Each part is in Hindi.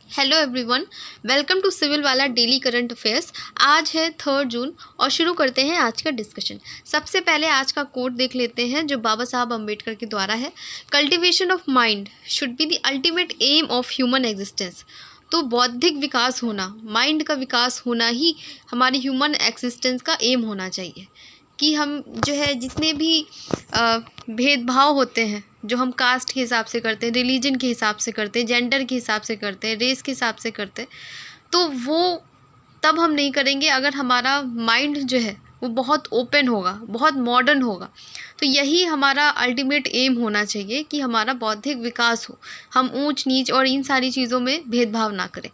Hello everyone, welcome to civil वाला डेली करंट अफेयर्स। आज है 3 जून और शुरू करते हैं आज का डिस्कशन। सबसे पहले आज का कोट देख लेते हैं जो बाबा साहब अम्बेडकर के द्वारा है। Cultivation of mind should be the ultimate aim of human existence. तो बौद्धिक विकास होना, माइंड का विकास होना ही हमारी ह्यूमन एग्जिस्टेंस का एम होना चाहिए। कि हम जो है जितने भी भेदभाव होते हैं जो हम कास्ट के हिसाब से करते हैं, रिलीजन के हिसाब से करते हैं, जेंडर के हिसाब से करते हैं, रेस के हिसाब से करते हैं, तो वो तब हम नहीं करेंगे अगर हमारा माइंड जो है वो बहुत ओपन होगा, बहुत मॉडर्न होगा। तो यही हमारा अल्टीमेट एम होना चाहिए कि हमारा बौद्धिक विकास हो, हम ऊंच नीच और इन सारी चीज़ों में भेदभाव ना करें।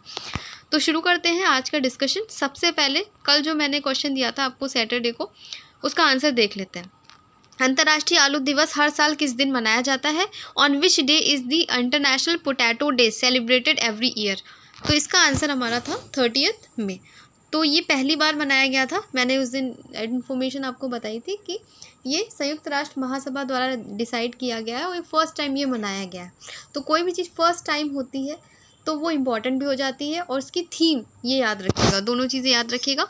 तो शुरू करते हैं आज का डिस्कशन। सबसे पहले कल जो मैंने क्वेश्चन दिया था आपको सैटरडे को, उसका आंसर देख लेते हैं। अंतर्राष्ट्रीय आलू दिवस हर साल किस दिन मनाया जाता है? On which day is the international potato day celebrated every year? तो इसका आंसर हमारा था 30 मई। तो ये पहली बार मनाया गया था। मैंने उस दिन इन्फॉर्मेशन आपको बताई थी कि ये संयुक्त राष्ट्र महासभा द्वारा डिसाइड किया गया है और फर्स्ट टाइम ये मनाया गया है। तो कोई भी चीज़ फर्स्ट टाइम होती है तो वो इम्पॉर्टेंट भी हो जाती है और उसकी थीम ये याद रखिएगा, दोनों चीज़ें याद रखिएगा।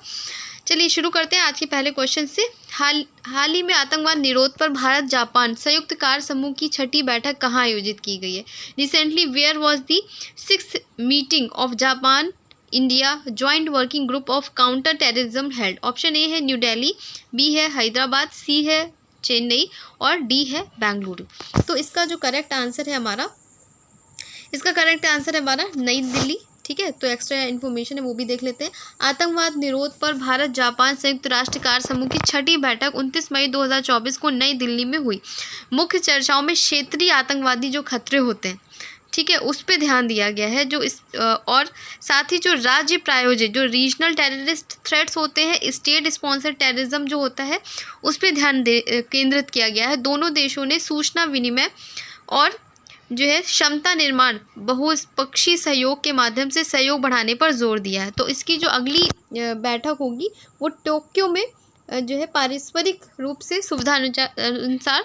चलिए शुरू करते हैं आज के पहले क्वेश्चन से। हाल ही में आतंकवाद निरोध पर भारत जापान संयुक्त कार्य समूह की 6ठी बैठक कहाँ आयोजित की गई है? Recently where was the 6th meeting of Japan India joint working group of counter terrorism held? Option A है न्यू दिल्ली, बी है हैदराबाद, सी है चेन्नई और डी है बेंगलुरु। तो इसका जो करेक्ट आंसर है हमारा नई दिल्ली। ठीक है, तो एक्स्ट्रा इन्फॉर्मेशन है वो भी देख लेते हैं। आतंकवाद निरोध पर भारत जापान संयुक्त राष्ट्र कार्य समूह की 6ठी बैठक 29 मई 2024 को नई दिल्ली में हुई। मुख्य चर्चाओं में क्षेत्रीय आतंकवादी जो खतरे होते हैं, ठीक है, उस पर ध्यान दिया गया है। जो इस और साथ ही जो राज्य प्रायोजित जो रीजनल टेररिस्ट थ्रेट्स होते हैं, स्टेट स्पॉन्सर टेररिज्म जो होता है, उस पर ध्यान केंद्रित किया गया है। दोनों देशों ने सूचना विनिमय और जो है क्षमता निर्माण बहुपक्षीय सहयोग के माध्यम से सहयोग बढ़ाने पर जोर दिया है। तो इसकी जो अगली बैठक होगी वो टोक्यो में जो है पारस्परिक रूप से सुविधा अनुसार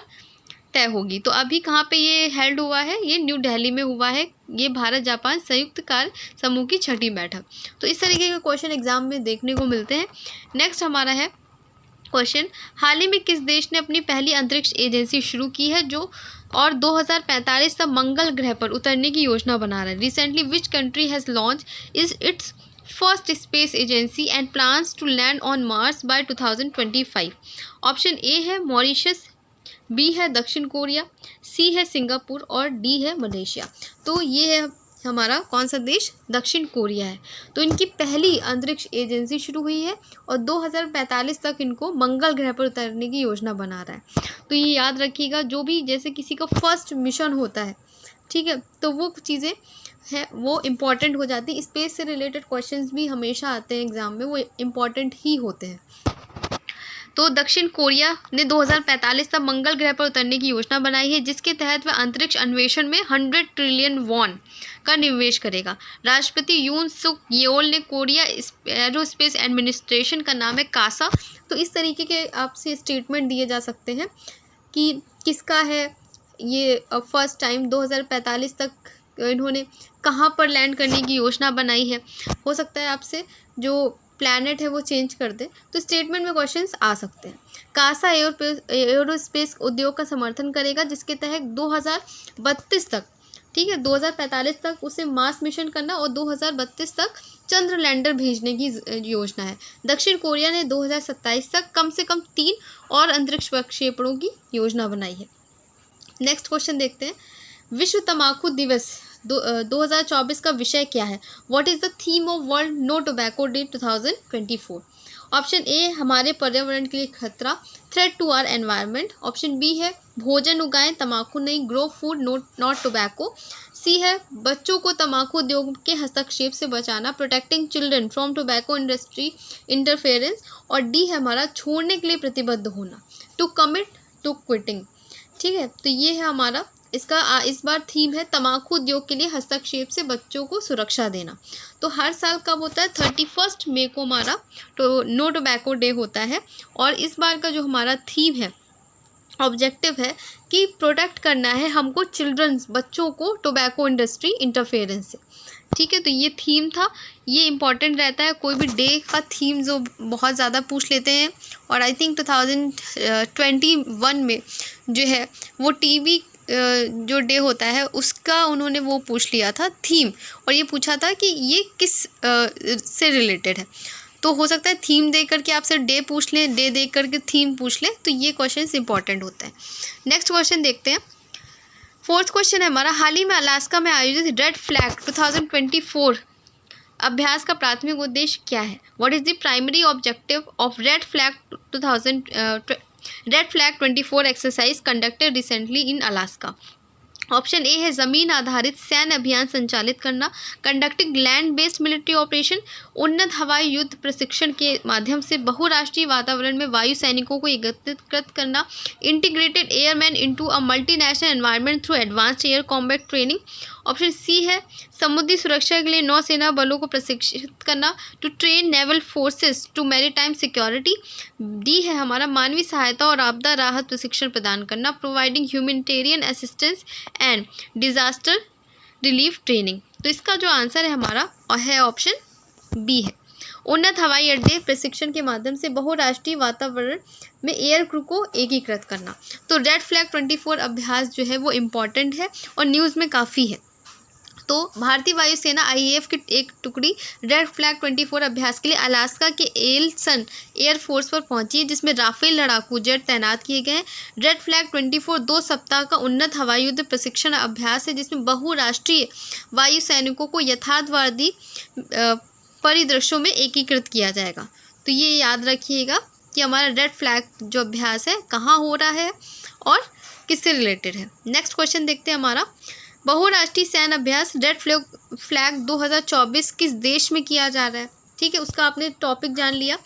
तय होगी। तो अभी कहाँ पे ये हेल्ड हुआ है? ये न्यू दिल्ली में हुआ है। ये भारत जापान संयुक्त कार्य समूह की 6ठी बैठक। तो इस तरीके के क्वेश्चन एग्जाम में देखने को मिलते हैं। नेक्स्ट हमारा है क्वेश्चन, हाल ही में किस देश ने अपनी पहली अंतरिक्ष एजेंसी शुरू की है जो और 2045 तक मंगल ग्रह पर उतरने की योजना बना रहा है? Recently which country has launch is its first space agency and plans to land on Mars by 2025? Option A है मॉरिशस, बी है दक्षिण कोरिया, सी है सिंगापुर और डी है मलेशिया। तो ये है हमारा कौन सा देश? दक्षिण कोरिया है। तो इनकी पहली अंतरिक्ष एजेंसी शुरू हुई है और 2045 तक इनको मंगल ग्रह पर उतरने की योजना बना रहा है। तो ये याद रखिएगा, जो भी जैसे किसी का फर्स्ट मिशन होता है, ठीक है, तो वो चीज़ें हैं वो इम्पॉर्टेंट हो जाती है। स्पेस से रिलेटेड क्वेश्चंस भी हमेशा आते हैं एग्जाम में, वो इम्पॉर्टेंट ही होते हैं। तो दक्षिण कोरिया ने 2045 तक मंगल ग्रह पर उतरने की योजना बनाई है जिसके तहत वह अंतरिक्ष अन्वेषण में 100 ट्रिलियन वॉन का निवेश करेगा। राष्ट्रपति यून सुक येओल ने कोरिया एरोस्पेस एडमिनिस्ट्रेशन का नाम है कासा। तो इस तरीके के आपसे स्टेटमेंट दिए जा सकते हैं कि किसका है ये फर्स्ट टाइम 2045 तक इन्होंने कहाँ पर लैंड करने की योजना बनाई है। हो सकता है आपसे जो प्लैनेट है वो चेंज कर दे, तो स्टेटमेंट में क्वेश्चंस आ सकते हैं। कासा एरोस्पेस उद्योग का समर्थन करेगा जिसके तहत 2032 तक, ठीक है, 2045 तक उसे मार्स मिशन करना और 2032 तक चंद्र लैंडर भेजने की योजना है। दक्षिण कोरिया ने 2027 तक कम से कम 3 और अंतरिक्ष प्रक्षेपणों की योजना बनाई है। नेक्स्ट क्वेश्चन देखते हैं, विश्व तंबाकू दिवस 2024 का विषय क्या है? What is the theme of World No Tobacco Day 2024? Option A हमारे पर्यावरण के लिए खतरा, threat to our environment. Option B है भोजन उगाएं तंबाकू नहीं, grow food not tobacco. C है बच्चों को तंबाकू उद्योग के हस्तक्षेप से बचाना, protecting children from tobacco industry interference. और डी है हमारा छोड़ने के लिए प्रतिबद्ध होना, टू कमिट टू क्विटिंग। ठीक है, तो ये है हमारा इसका इस बार थीम है तंबाकू उद्योग के लिए हस्तक्षेप से बच्चों को सुरक्षा देना। तो हर साल कब होता है? 31 मई को हमारा नो टोबैको डे होता है। और इस बार का जो हमारा थीम है ऑब्जेक्टिव है कि प्रोटेक्ट करना है हमको चिल्ड्रंस, बच्चों को टोबैको इंडस्ट्री इंटरफेरेंस से। ठीक है, तो ये थीम था, ये इम्पॉर्टेंट रहता है, कोई भी डे का थीम जो बहुत ज़्यादा पूछ लेते हैं। और आई थिंक 2021 में जो है वो टीबी जो डे होता है उसका उन्होंने वो पूछ लिया था थीम, और ये पूछा था कि ये किस से रिलेटेड है। तो हो सकता है थीम दे करके आपसे डे पूछ लें, डे दे करके थीम पूछ लें, तो ये क्वेश्चन इंपॉर्टेंट होता है। नेक्स्ट क्वेश्चन देखते हैं। फोर्थ क्वेश्चन है हमारा, हाल ही में अलास्का में आयोजित रेड फ्लैग 2024 अभ्यास का प्राथमिक उद्देश्य क्या है? What is the primary objective of red flag 24 exercise conducted recently in Alaska? Option A है ज़मीन आधारित सैन्य अभियान संचालित करना, conducting land based military operation, उन्नत हवाई युद्ध प्रशिक्षण के माध्यम से बहुराष्ट्रीय वातावरण में वायु सैनिकों को एकत्रित करना, integrated airman into a multinational environment through advanced air combat training. Option C है समुद्री सुरक्षा के लिए नौसेना बलों को प्रशिक्षित करना, to train naval forces to maritime security. D है हमारा मानवीय सहायता और आपदा राहत प्रशिक्षण प्रदान करना, providing humanitarian assistance and disaster relief training. तो इसका जो आंसर है हमारा है ऑप्शन बी है, उन्नत हवाई अड्डे प्रशिक्षण के माध्यम से बहुराष्ट्रीय वातावरण में एयर क्रू को एकीकृत करना। तो रेड फ्लैग 24 अभ्यास जो है वो इम्पॉर्टेंट है और न्यूज़ में काफ़ी है। तो भारतीय वायुसेना IAF की एक टुकड़ी रेड फ्लैग 24 अभ्यास के लिए अलास्का के एल्सन एयरफोर्स पर पहुंची है, जिसमें राफेल लड़ाकू जेट तैनात किए गए हैं। रेड फ्लैग 24 2 सप्ताह का उन्नत हवाई युद्ध प्रशिक्षण अभ्यास है, जिसमें बहुराष्ट्रीय वायु सैनिकों को यथार्थवादी परिदृश्यों में एकीकृत किया जाएगा। तो ये याद रखिएगा कि हमारा रेड फ्लैग जो अभ्यास है कहाँ हो रहा है और किससे रिलेटेड है। नेक्स्ट क्वेश्चन देखते हैं हमारा, बहुराष्ट्रीय सैन्य अभ्यास रेड फ्लैग 2024 किस देश में किया जा रहा है? ठीक है, उसका आपने टॉपिक जान लिया।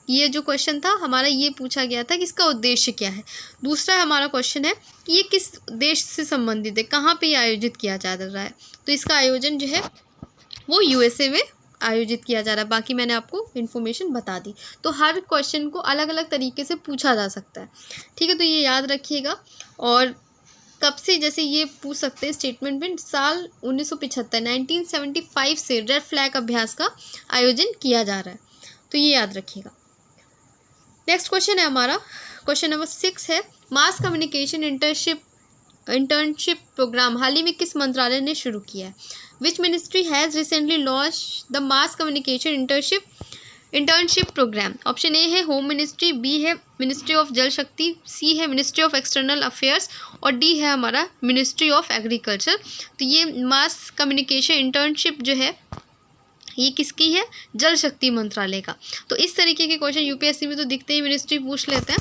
ये जो क्वेश्चन था हमारा ये पूछा गया था कि इसका उद्देश्य क्या है। दूसरा हमारा क्वेश्चन है कि ये किस देश से संबंधित है, कहाँ पे ये आयोजित किया जा रहा है? तो इसका आयोजन जो है वो USA में आयोजित किया जा रहा है। बाकी मैंने आपको इन्फॉर्मेशन बता दी। तो हर क्वेश्चन को अलग अलग तरीके से पूछा जा सकता है। ठीक है, तो ये याद रखिएगा। और कब से, जैसे ये पूछ सकते हैं स्टेटमेंट में, साल 1975 से रेड फ्लैग अभ्यास का आयोजन किया जा रहा है। तो ये याद रखिएगा। नेक्स्ट क्वेश्चन है हमारा, क्वेश्चन नंबर 6 है, मास कम्युनिकेशन इंटर्नशिप प्रोग्राम हाल ही में किस मंत्रालय ने शुरू किया है? Which ministry has recently launch the mass communication internship program? Option A है होम मिनिस्ट्री, बी है ministry of Jal Shakti, C है मिनिस्ट्री ऑफ एक्सटर्नल अफेयर्स और डी है हमारा मिनिस्ट्री ऑफ एग्रीकल्चर। तो ये मास कम्युनिकेशन इंटर्नशिप जो है ये किसकी है? जल शक्ति मंत्रालय का। तो इस तरीके के क्वेश्चन UPSC में तो दिखते ही मिनिस्ट्री पूछ लेते हैं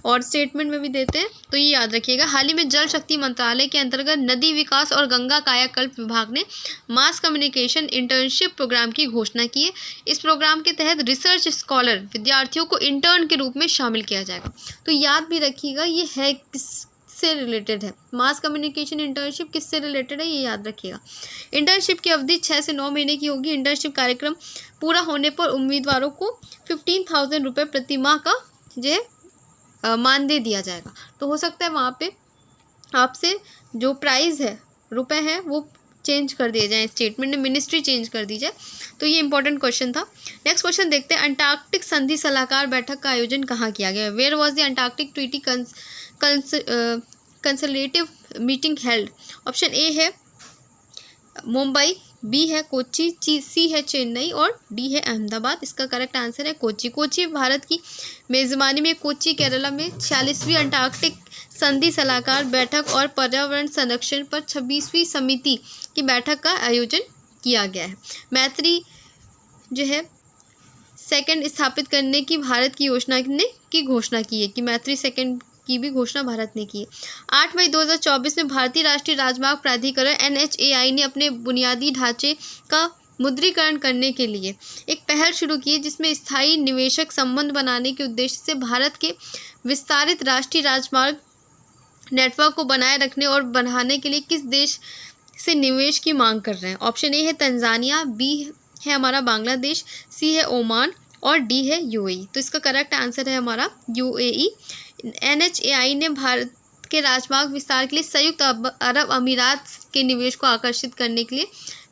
और स्टेटमेंट में भी देते हैं। तो ये याद रखिएगा। हाल ही में जल शक्ति मंत्रालय के अंतर्गत नदी विकास और गंगा कायाकल्प विभाग ने मास कम्युनिकेशन इंटर्नशिप प्रोग्राम की घोषणा की है। इस प्रोग्राम के तहत रिसर्च स्कॉलर विद्यार्थियों को इंटर्न के रूप में शामिल किया जाएगा। तो याद भी रखिएगा ये है किससे रिलेटेड है, मास कम्युनिकेशन इंटर्नशिप किससे रिलेटेड है, ये याद रखिएगा। इंटर्नशिप की अवधि 6 से 9 महीने की होगी। इंटर्नशिप कार्यक्रम पूरा होने पर उम्मीदवारों को 15,000 रुपये प्रति माह का जो है मानदेय दिया जाएगा। तो हो सकता है वहाँ पे आपसे जो प्राइस है रुपए है वो चेंज कर दिए जाए, स्टेटमेंट में मिनिस्ट्री चेंज कर दी जाए। तो ये इंपॉर्टेंट क्वेश्चन था। नेक्स्ट क्वेश्चन देखते हैं, अंटार्कटिक संधि सलाहकार बैठक का आयोजन कहाँ किया गया? Where was the Antarctic Treaty consultative meeting held? Option A है मुंबई, बी है कोच्चि, सी है चेन्नई और डी है अहमदाबाद। इसका करेक्ट आंसर है कोच्चि। कोच्चि भारत की मेज़बानी में कोच्चि केरला में 46वीं अंटार्कटिक संधि सलाहकार बैठक और पर्यावरण संरक्षण पर 26वीं समिति की बैठक का आयोजन किया गया है। मैत्री जो है सेकंड स्थापित करने की भारत की योजना ने की घोषणा की है कि मैत्री सेकंड की भी घोषणा भारत ने की है। 8 मई 2024 में भारतीय राष्ट्रीय राजमार्ग प्राधिकरण NHAI ने अपने बुनियादी ढांचे का मुद्रीकरण करने के लिए एक पहल शुरू की है, जिसमें स्थायी निवेशक संबंध बनाने के उद्देश्य से भारत के विस्तारित राष्ट्रीय राजमार्ग नेटवर्क को बनाए रखने और बढ़ाने के लिए किस देश से निवेश की मांग कर रहे हैं? ऑप्शन ए है तंजानिया, बी है हमारा बांग्लादेश, सी है ओमान और डी है UAE। तो इसका करेक्ट आंसर है हमारा UAE। NHAI ने के राजमार्ग विस्तार के लिए संयुक्त अरब अमीरात के निवेश को आकर्षित करने के लिए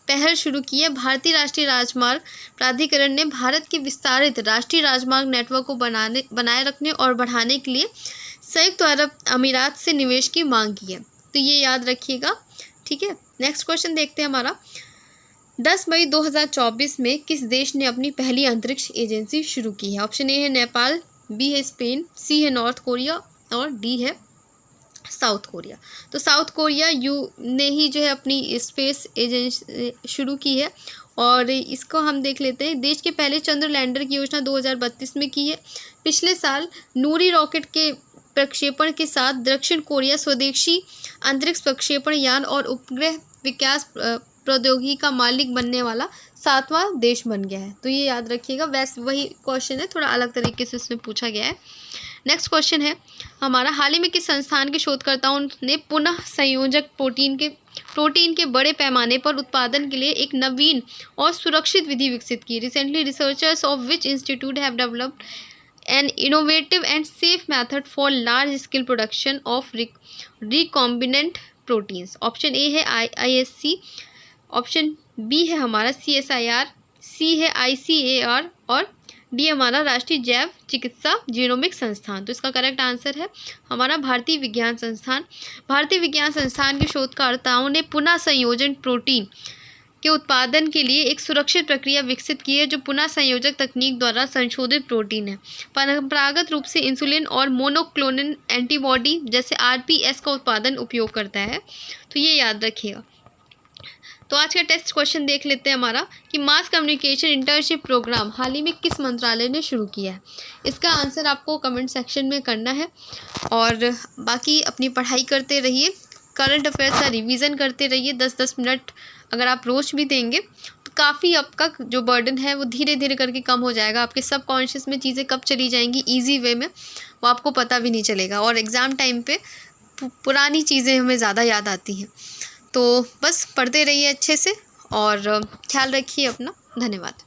पहल शुरू की है। भारतीय राष्ट्रीय राजमार्ग प्राधिकरण ने भारत के विस्तारित राष्ट्रीय राजमार्ग नेटवर्क को बनाए रखने और बढ़ाने के लिए संयुक्त अरब अमीरात से निवेश की मांग की है। तो ये याद रखिएगा, ठीक है। नेक्स्ट क्वेश्चन देखते हैं हमारा। 10 मई 2024 में किस देश ने अपनी पहली अंतरिक्ष एजेंसी शुरू की है? ऑप्शन ए है नेपाल, बी है स्पेन, सी है नॉर्थ कोरिया और डी है साउथ कोरिया। तो साउथ कोरिया ने ही जो है अपनी स्पेस एजेंसी शुरू की है और इसको हम देख लेते हैं। देश के पहले चंद्र लैंडर की योजना 2032 में की है। पिछले साल नूरी रॉकेट के प्रक्षेपण के साथ दक्षिण कोरिया स्वदेशी अंतरिक्ष प्रक्षेपण यान और उपग्रह विकास प्रौद्योगिकी का मालिक बनने वाला 7वां देश बन गया है। तो ये याद रखिएगा, वैसे वही क्वेश्चन है, थोड़ा अलग तरीके से इसमें पूछा गया है। नेक्स्ट क्वेश्चन है हमारा, हाल ही में किस संस्थान के शोधकर्ताओं ने पुनः संयोजक प्रोटीन के बड़े पैमाने पर उत्पादन के लिए एक नवीन और सुरक्षित विधि विकसित की? Recently researchers of which institute have developed an innovative and safe method for large scale production of recombinant proteins? Option A है IISc, ऑप्शन बी है हमारा CSIR, सी है ICAR और डी हमारा राष्ट्रीय जैव चिकित्सा जीनोमिक संस्थान। तो इसका करेक्ट आंसर है हमारा भारतीय विज्ञान संस्थान। भारतीय विज्ञान संस्थान के शोधकर्ताओं ने पुनः संयोजन प्रोटीन के उत्पादन के लिए एक सुरक्षित प्रक्रिया विकसित की है जो पुनः संयोजक तकनीक द्वारा संशोधित प्रोटीन है। परंपरागत रूप से इंसुलिन और मोनोक्लोनल एंटीबॉडी जैसे RPS का उत्पादन उपयोग करता है। तो ये याद रखिएगा। तो आज का टेस्ट क्वेश्चन देख लेते हैं हमारा कि मास कम्युनिकेशन इंटर्नशिप प्रोग्राम हाल ही में किस मंत्रालय ने शुरू किया है? इसका आंसर आपको कमेंट सेक्शन में करना है और बाकी अपनी पढ़ाई करते रहिए, करंट अफेयर्स का रिवीजन करते रहिए। 10-10 मिनट अगर आप रोज भी देंगे तो काफ़ी आपका जो बर्डन है वो धीरे धीरे करके कम हो जाएगा। आपके सबकॉन्शियस में चीज़ें कब चली जाएंगी ईजी वे में वो आपको पता भी नहीं चलेगा और एग्ज़ाम टाइम पे पुरानी चीज़ें हमें ज़्यादा याद आती हैं। तो बस पढ़ते रहिए अच्छे से और ख्याल रखिए अपना। धन्यवाद।